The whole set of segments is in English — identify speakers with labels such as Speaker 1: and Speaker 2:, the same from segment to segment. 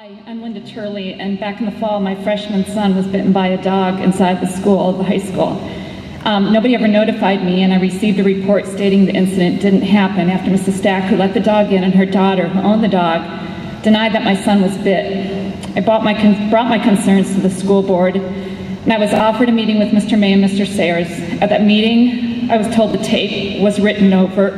Speaker 1: Hi, I'm Linda Turley, and back in the fall, my freshman son was bitten by a dog inside the school, the high school. Nobody ever notified me, and I received a report stating the incident didn't happen after Mrs. Stack, who let the dog in, and her daughter, who owned the dog, denied that my son was bit. I brought my concerns to the school board, and I was offered a meeting with Mr. May and Mr. Sayers. At that meeting, I was told the tape was written over,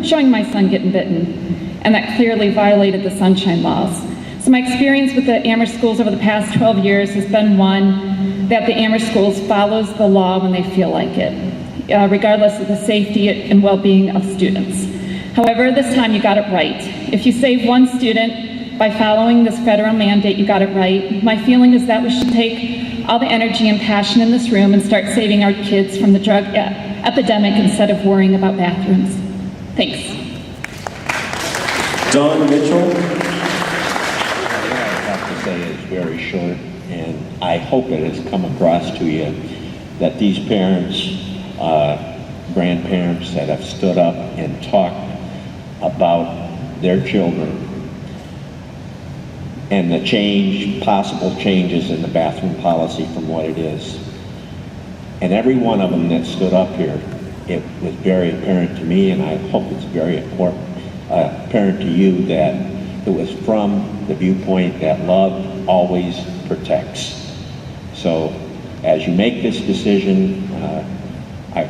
Speaker 1: showing my son getting bitten, and that clearly violated the sunshine laws. So my experience with the Amherst schools over the past 12 years has been one that the Amherst schools follows the law when they feel like it, regardless of the safety and well-being of students. However, this time you got it right. If you save one student by following this federal mandate, you got it right. My feeling is that we should take all the energy and passion in this room and start saving our kids from the drug epidemic instead of worrying about bathrooms. Thanks.
Speaker 2: Don Mitchell.
Speaker 3: Say is very short, and I hope it has come across to you that these parents, grandparents that have stood up and talked about their children and the possible changes in the bathroom policy from what it is. And every one of them that stood up here, it was very apparent to me, and I hope it's very apparent to you, that it was from the viewpoint that love always protects. So as you make this decision, I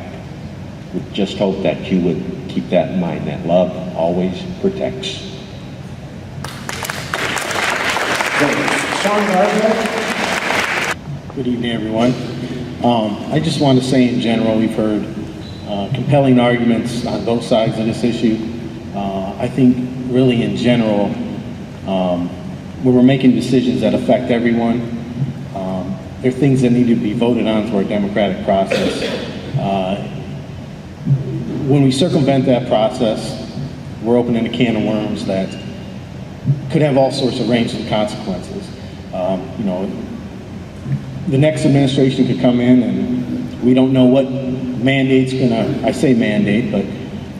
Speaker 3: would just hope that you would keep that in mind, that love always protects.
Speaker 4: Good evening, everyone. I just want to say in general, we've heard compelling arguments on both sides of this issue. I think really in general, where we're making decisions that affect everyone, there are things that need to be voted on through our democratic process. When we circumvent that process, we're opening a can of worms that could have all sorts of range of consequences. The next administration could come in, and we don't know what mandate's gonna, I say mandate, but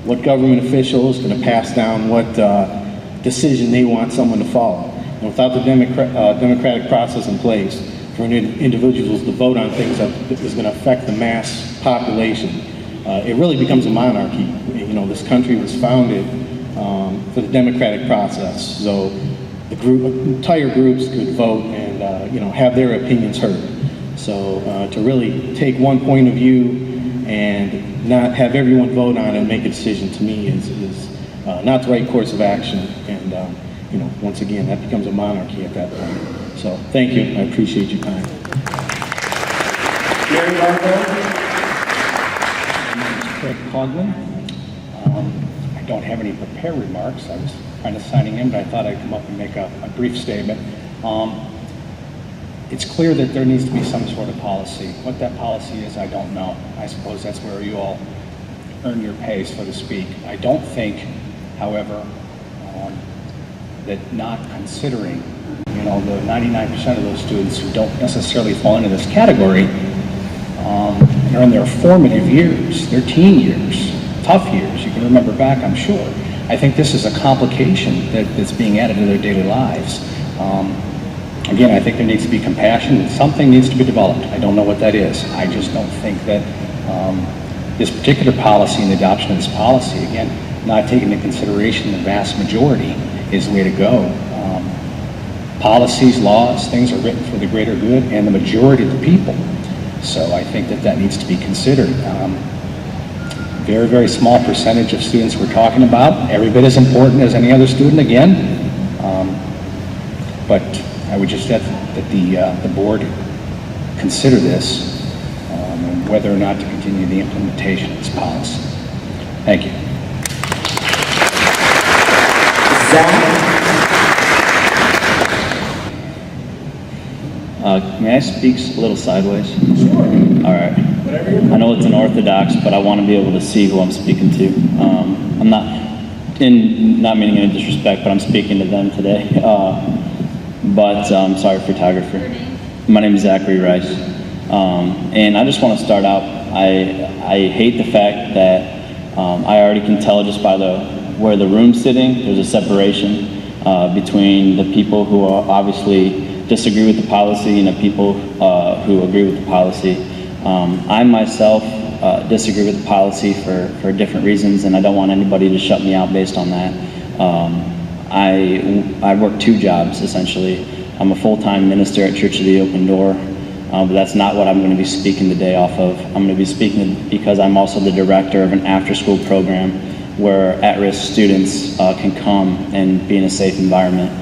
Speaker 4: what government official is going to pass down what decision they want someone to follow. And without the democratic process in place for individuals to vote on things that is going to affect the mass population, it really becomes a monarchy. This country was founded for the democratic process, so the entire groups could vote and have their opinions heard. So to really take one point of view and not have everyone vote on it and make a decision, to me is not the right course of action. And once again, that becomes a monarchy at that point. So thank you. I appreciate your time.
Speaker 2: Gary Barco.
Speaker 5: Craig Coughlin. I don't have any prepared remarks. I was kind of signing in, but I thought I'd come up and make a brief statement. It's clear that there needs to be some sort of policy. What that policy is, I don't know. I suppose that's where you all earn your pay, so to speak. I don't think, however, that not considering, the 99% of those students who don't necessarily fall into this category are in their formative years, their teen years, tough years. You can remember back, I'm sure. I think this is a complication that's being added to their daily lives. Again, I think there needs to be compassion, and something needs to be developed. I don't know what that is. I just don't think that this particular policy and the adoption of this policy, again, not taking into consideration the vast majority, is the way to go. Policies, laws, things are written for the greater good and the majority of the people. So I think that needs to be considered. Very, very small percentage of students we're talking about, every bit as important as any other student, again. But I would just ask that the board consider this, and whether or not to continue the implementation of this policy. Thank you.
Speaker 6: May I speak a little sideways?
Speaker 2: Sure.
Speaker 6: All right. I know it's unorthodox, but I want to be able to see who I'm speaking to. I'm not meaning any disrespect, but I'm speaking to them today. Sorry, photographer. My name is Zachary Rice. And I just want to start out, I hate the fact that I already can tell just by where the room's sitting, there's a separation. between the people who are obviously disagree with the policy and the people who agree with the policy. I myself disagree with the policy for different reasons, and I don't want anybody to shut me out based on that. I work 2 jobs, essentially. I'm a full-time minister at Church of the Open Door, but that's not what I'm going to be speaking today off of. I'm going to be speaking because I'm also the director of an after-school program where at-risk students can come and be in a safe environment.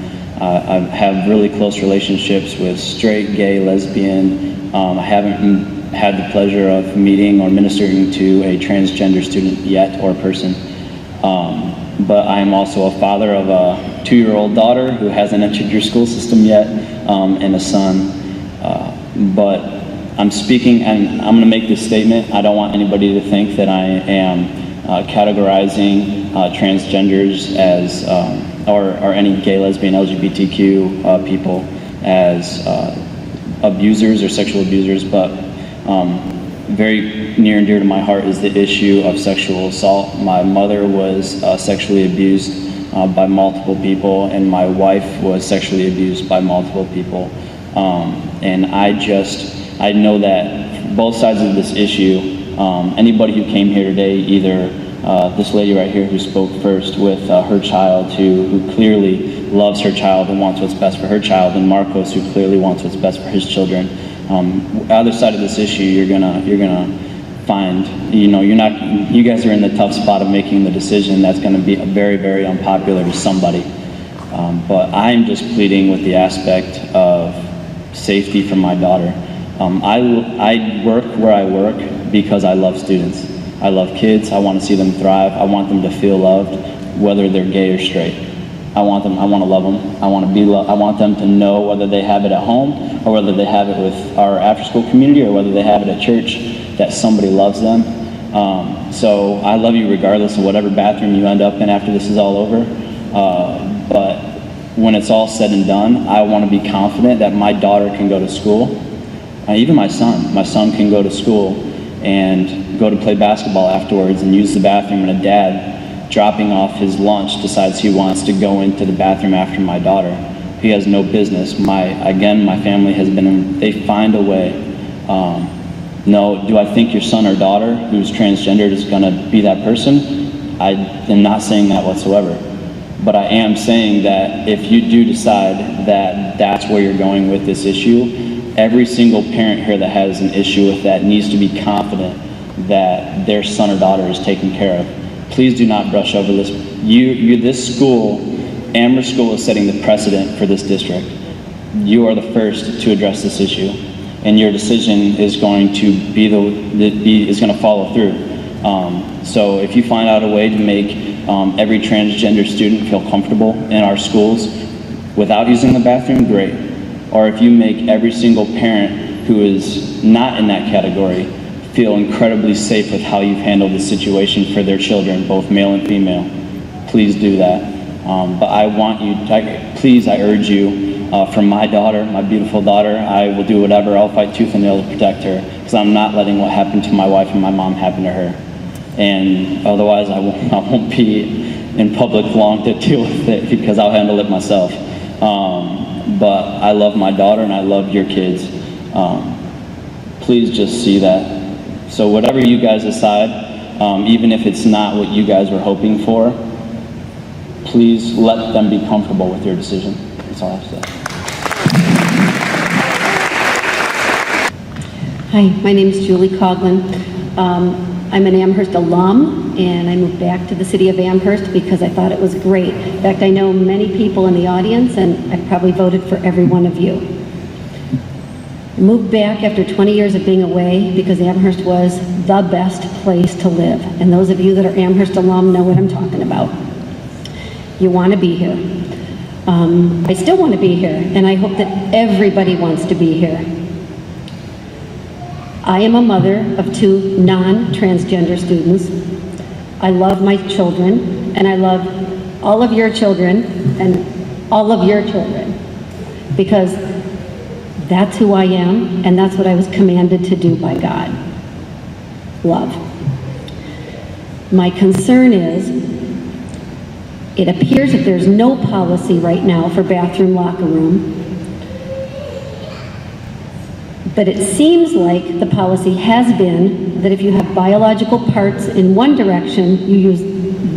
Speaker 6: I have really close relationships with straight, gay, lesbian. I haven't had the pleasure of meeting or ministering to a transgender student yet, or person. But I am also a father of a 2-year-old daughter who hasn't entered your school system yet, and a son. But I'm speaking, and I'm going to make this statement. I don't want anybody to think that I am categorizing transgenders as, or any gay, lesbian, LGBTQ people as abusers or sexual abusers, but very near and dear to my heart is the issue of sexual assault. My mother was sexually abused by multiple people, and my wife was sexually abused by multiple people. And I know that both sides of this issue, anybody who came here today, either this lady right here who spoke first with her child, who clearly loves her child and wants what's best for her child, and Marcos, who clearly wants what's best for his children. Other side of this issue, you're gonna find, you guys are in the tough spot of making the decision that's gonna be very, very unpopular to somebody. But I'm just pleading with the aspect of safety for my daughter. I work where I work because I love students. I love kids. I want to see them thrive. I want them to feel loved, whether they're gay or straight. I want to love them. I want to be loved. I want them to know whether they have it at home or whether they have it with our after-school community or whether they have it at church, that somebody loves them. So I love you regardless of whatever bathroom you end up in after this is all over. But when it's all said and done, I want to be confident that my daughter can go to school. Even my son can go to school and go to play basketball afterwards and use the bathroom, and a dad dropping off his lunch decides he wants to go into the bathroom after my daughter. He has no business. My family has been, they find a way. No, do I think your son or daughter who's transgendered is gonna be that person? I am not saying that whatsoever. But I am saying that if you do decide that that's where you're going with this issue, every single parent here that has an issue with that needs to be confident that their son or daughter is taken care of. Please do not brush over this. This school, Amherst School, is setting the precedent for this district. You are the first to address this issue, and your decision is going to is going to follow through. So if you find out a way to make every transgender student feel comfortable in our schools without using the bathroom, great. Or if you make every single parent who is not in that category feel incredibly safe with how you've handled the situation for their children, both male and female, please do that. But I want you, please, I urge you, for my daughter, my beautiful daughter, I will do whatever. I'll fight tooth and nail to protect her, because I'm not letting what happened to my wife and my mom happen to her. And otherwise, I won't be in public long to deal with it, because I'll handle it myself. But I love my daughter and I love your kids. Please just see that. So whatever you guys decide, even if it's not what you guys were hoping for, please let them be comfortable with your decision. That's all I have to say.
Speaker 2: Hi, my name is Julie Coughlin. I'm an Amherst alum, and I moved back to the city of Amherst because I thought it was great. In fact, I know many people in the audience, and I probably voted for every one of you. I moved back after 20 years of being away because Amherst was the best place to live. And those of you that are Amherst alum know what I'm talking about. You want to be here. I still want to be here, and I hope that everybody wants to be here. I am a mother of 2 non-transgender students. I love my children, and I love all of your children and all of your children, because that's who I am, and that's what I was commanded to do by God. Love. My concern is It appears that there's no policy right now for bathroom locker room. But it seems like the policy has been that if you have biological parts in one direction, you use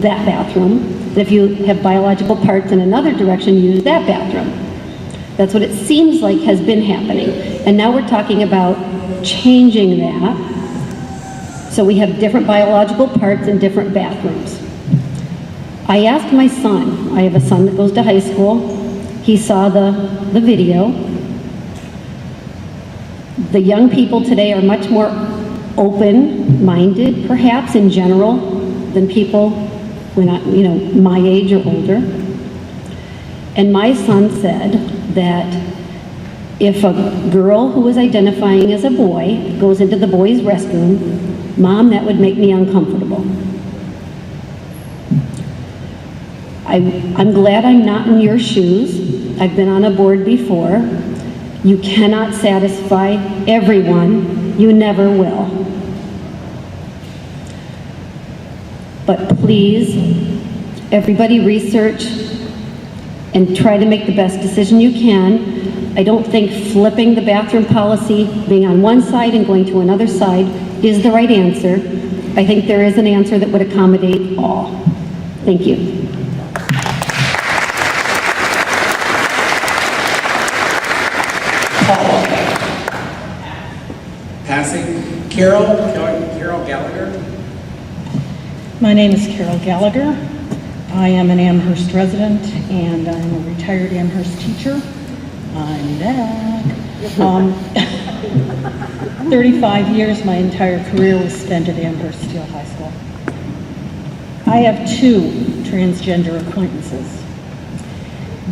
Speaker 2: that bathroom. That if you have biological parts in another direction, you use that bathroom. That's what it seems like has been happening. And now we're talking about changing that. So we have different biological parts in different bathrooms. I asked my son, I have a son that goes to high school, he saw the video. The young people today are much more open-minded, perhaps in general, than people when my age or older. And my son said that if a girl who was identifying as a boy goes into the boys' restroom, Mom, that would make me uncomfortable. I'm glad I'm not in your shoes. I've been on a board before. You cannot satisfy everyone. You never will. But please, everybody research and try to make the best decision you can. I don't think flipping the bathroom policy, being on one side and going to another side, is the right answer. I think there is an answer that would accommodate all. Thank you.
Speaker 7: Passing, Carol Gallagher.
Speaker 8: My name is Carol Gallagher. I am an Amherst resident and I'm a retired Amherst teacher. I'm back. 35 years, my entire career was spent at Amherst Steel High School. I have 2 transgender acquaintances.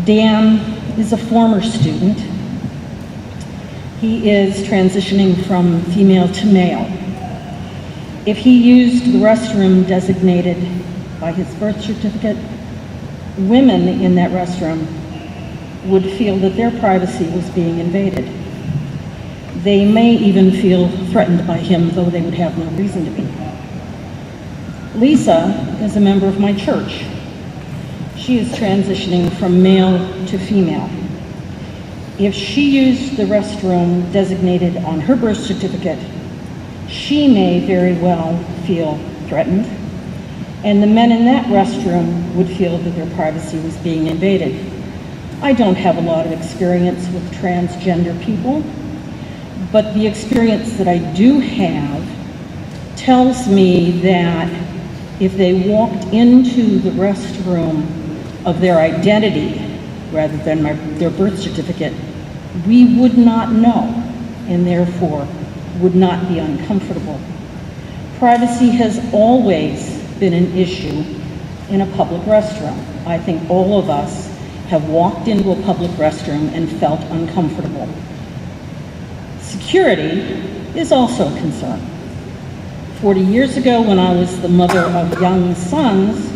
Speaker 8: Dan is a former student. He is transitioning from female to male. If he used the restroom designated by his birth certificate, women in that restroom would feel that their privacy was being invaded. They may even feel threatened by him, though they would have no reason to be. Lisa is a member of my church. She is transitioning from male to female. If she used the restroom designated on her birth certificate, she may very well feel threatened, and the men in that restroom would feel that their privacy was being invaded. I don't have a lot of experience with transgender people, but the experience that I do have tells me that if they walked into the restroom of their identity rather than their birth certificate, we would not know and therefore would not be uncomfortable. Privacy has always been an issue in a public restroom. I think all of us have walked into a public restroom and felt uncomfortable. Security is also a concern. 40 years ago, when I was the mother of young sons,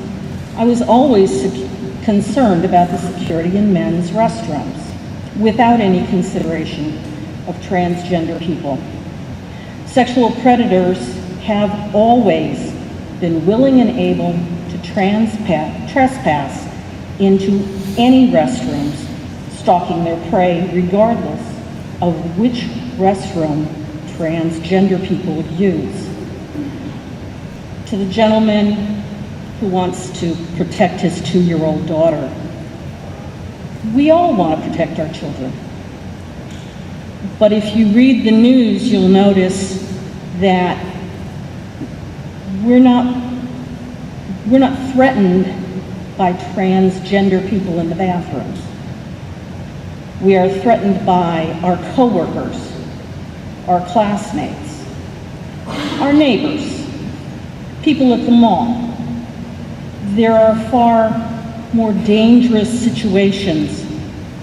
Speaker 8: I was always concerned about the security in men's restrooms, without any consideration of transgender people. Sexual predators have always been willing and able to trespass into any restrooms, stalking their prey regardless of which restroom transgender people would use. To the gentleman who wants to protect his 2-year-old daughter, we all want to protect our children. But if you read the news, you'll notice that we're not threatened by transgender people in the bathrooms. We are threatened by our coworkers, our classmates, our neighbors, people at the mall. There are far more dangerous situations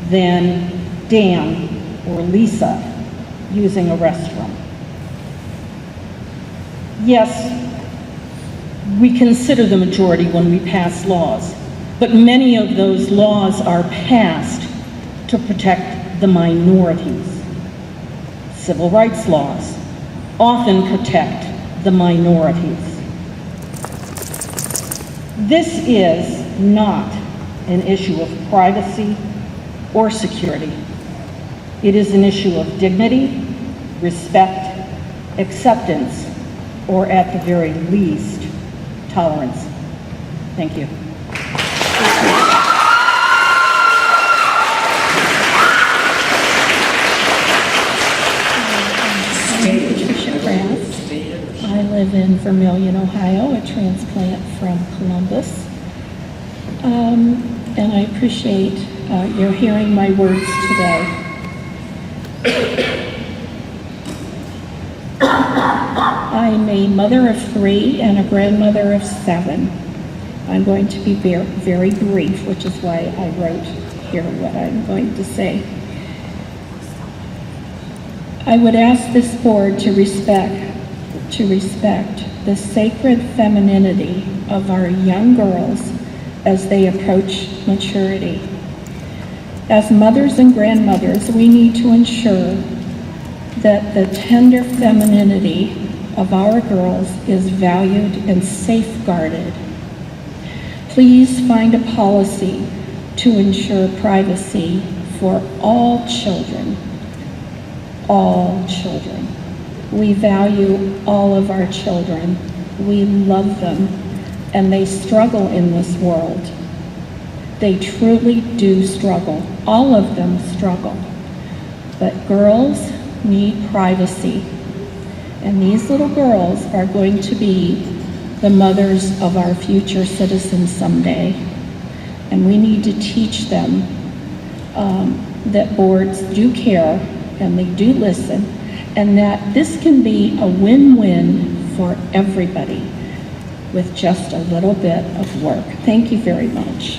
Speaker 8: than Dan or Lisa using a restroom. Yes, we consider the majority when we pass laws, but many of those laws are passed to protect the minorities. Civil rights laws often protect the minorities. This is not an issue of privacy or security. It is an issue of dignity, respect, acceptance, or at the very least, tolerance. Thank you.
Speaker 9: I live in Vermilion, Ohio, a transplant from Columbus. And I appreciate your hearing my words today. I'm a mother of 3 and a grandmother of 7. I'm going to be very brief, which is why I wrote here what I'm going to say. I would ask this board to respect the sacred femininity of our young girls as they approach maturity. As mothers and grandmothers, we need to ensure that the tender femininity of our girls is valued and safeguarded. Please find a policy to ensure privacy for all children. All children. We value all of our children. We love them, and they struggle in this world. They truly do struggle. All of them struggle. But girls need privacy. And these little girls are going to be the mothers of our future citizens someday. And we need to teach them that boards do care and they do listen, and that this can be a win-win for everybody with just a little bit of work. Thank you very much.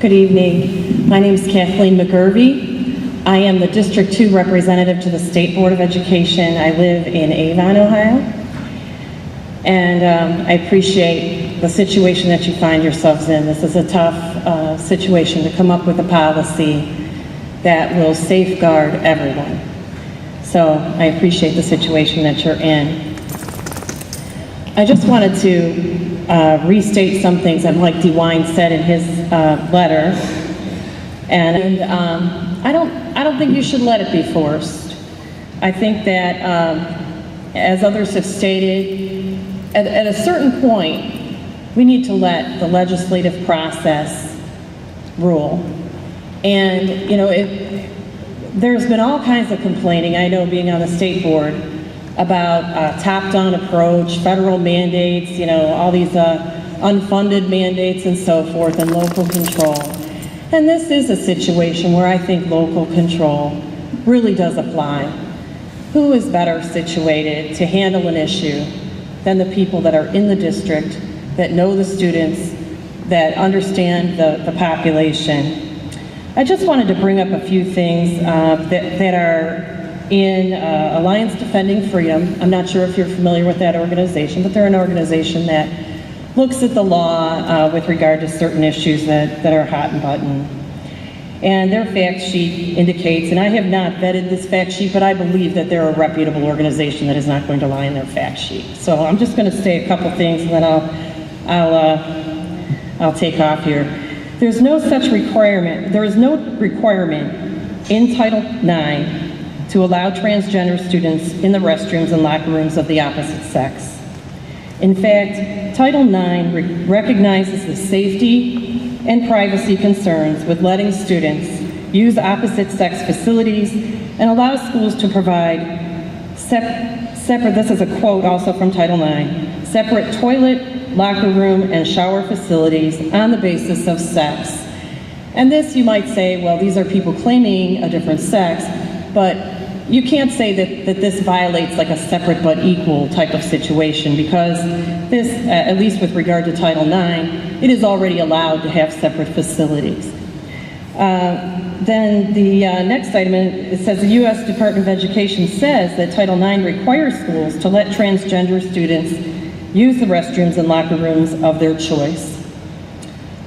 Speaker 10: Good evening. My name is Kathleen McGurvey. I am the District 2 representative to the State Board of Education. I live in Avon, Ohio. And I appreciate the situation that you find yourselves in. This is a tough situation to come up with a policy that will safeguard everyone. So I appreciate the situation that you're in. I just wanted to restate some things that Mike DeWine said in his letter. And I don't think you should let it be forced. I think that, as others have stated, at a certain point, we need to let the legislative process rule. And, you know, there's been all kinds of complaining, I know, being on the state board, about top-down approach, federal mandates, you know, all these unfunded mandates and so forth, and local control. And this is a situation where I think local control really does apply. Who is better situated to handle an issue than the people that are in the district, that know the students, that understand the population? I just wanted to bring up a few things that are in Alliance Defending Freedom. I'm not sure if you're familiar with that organization, but they're an organization that looks at the law with regard to certain issues that are hot and button. And their fact sheet indicates, and I have not vetted this fact sheet, but I believe that they're a reputable organization that is not going to lie in their fact sheet. So I'm just going to say a couple things and then I'll take off here. There is no requirement in Title IX to allow transgender students in the restrooms and locker rooms of the opposite sex. In fact, Title IX recognizes the safety and privacy concerns with letting students use opposite sex facilities and allows schools to provide separate, this is a quote also from Title IX, separate toilet, locker room, and shower facilities on the basis of sex. And this, you might say, well, these are people claiming a different sex, but you can't say that this violates like a separate but equal type of situation, because this, at least with regard to Title IX, it is already allowed to have separate facilities. Then the next item, it says the U.S. Department of Education says that Title IX requires schools to let transgender students use the restrooms and locker rooms of their choice.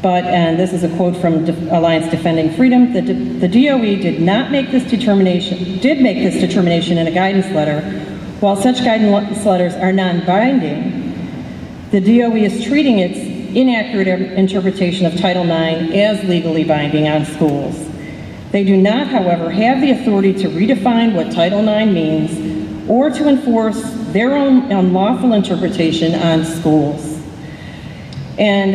Speaker 10: But, and this is a quote from Alliance Defending Freedom, the DOE did make this determination in a guidance letter While such guidance letters are non-binding, the DOE is treating its inaccurate interpretation of Title IX as legally binding on schools. They do not, however, have the authority to redefine what Title IX means or to enforce their own unlawful interpretation on schools. And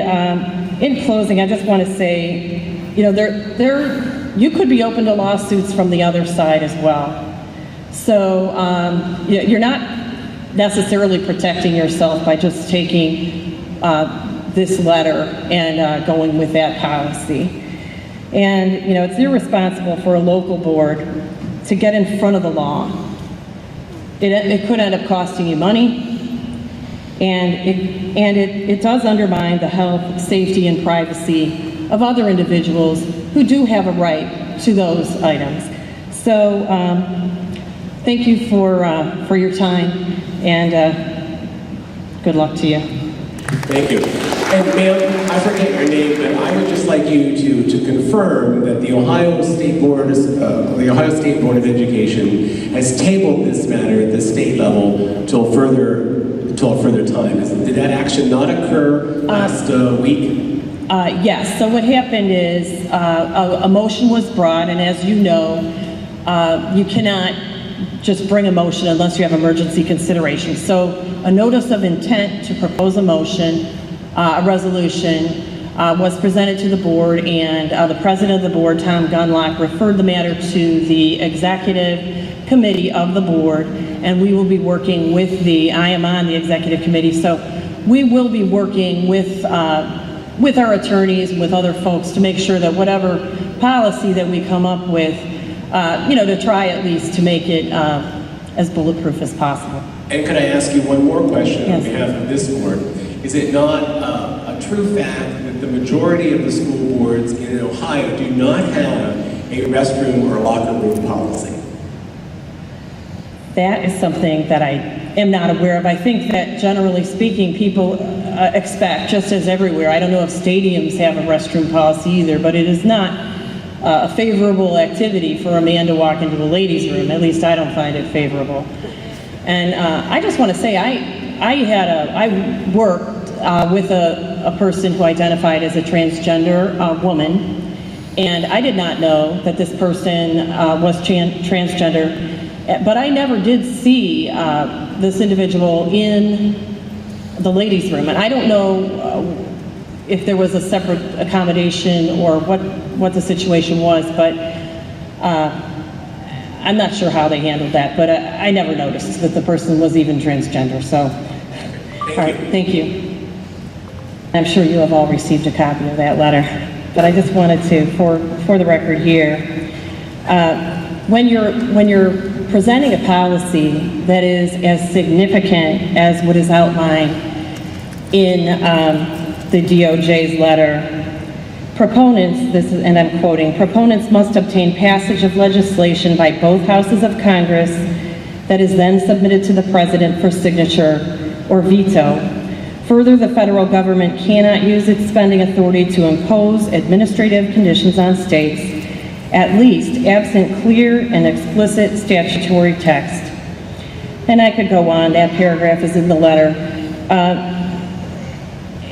Speaker 10: in closing, I just want to say, you know, you could be open to lawsuits from the other side as well. So you're not necessarily protecting yourself by just taking this letter and going with that policy. And, you know, it's irresponsible for a local board to get in front of the law. It could end up costing you money, and it does undermine the health, safety, and privacy of other individuals who do have a right to those items. So thank you for your time, and good luck to you.
Speaker 7: Thank you. And ma'am, I forget your name, but I would just like you to confirm that the Ohio State Board of Education has tabled this matter at the state level till a further time. Did that action not occur last week?
Speaker 10: Yes. So what happened is a motion was brought, and as you know, you cannot just bring a motion unless you have emergency consideration. So a notice of intent to propose a motion, a resolution, was presented to the board, and the president of the board, Tom Gunlock, referred the matter to the executive committee of the board, and we will be working with I am on the executive committee, so we will be working with our attorneys and with other folks to make sure that whatever policy that we come up with, you know, to try at least to make it as bulletproof as possible.
Speaker 7: And could I ask you one more question
Speaker 10: Yes.
Speaker 7: on behalf of this board? Is it not a true fact that the majority of the school boards in Ohio do not have a restroom or locker room policy?
Speaker 10: That is something that I am not aware of. I think that generally speaking, people expect, just as everywhere, I don't know if stadiums have a restroom policy either, but it is not a favorable activity for a man to walk into a ladies' room. At least I don't find it favorable. And I just want to say, I worked with a person who identified as a transgender woman, and I did not know that this person was transgender, but I never did see this individual in the ladies' room, and I don't know if there was a separate accommodation or what the situation was, but I'm not sure how they handled that, but I never noticed that the person was even transgender, so. All right, thank you. I'm sure you have all received a copy of that letter, but I just wanted to, for the record here, when you're presenting a policy that is as significant as what is outlined in the DOJ's letter, proponents, and I'm quoting, proponents must obtain passage of legislation by both houses of Congress that is then submitted to the president for signature or veto. Further, the federal government cannot use its spending authority to impose administrative conditions on states, at least absent clear and explicit statutory text. And I could go on, that paragraph is in the letter.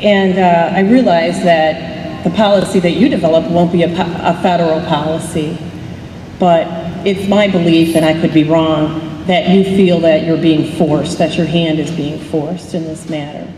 Speaker 10: I realize that the policy that you develop won't be a federal policy, but it's my belief, and I could be wrong, that you feel that you're being forced, that your hand is being forced in this matter.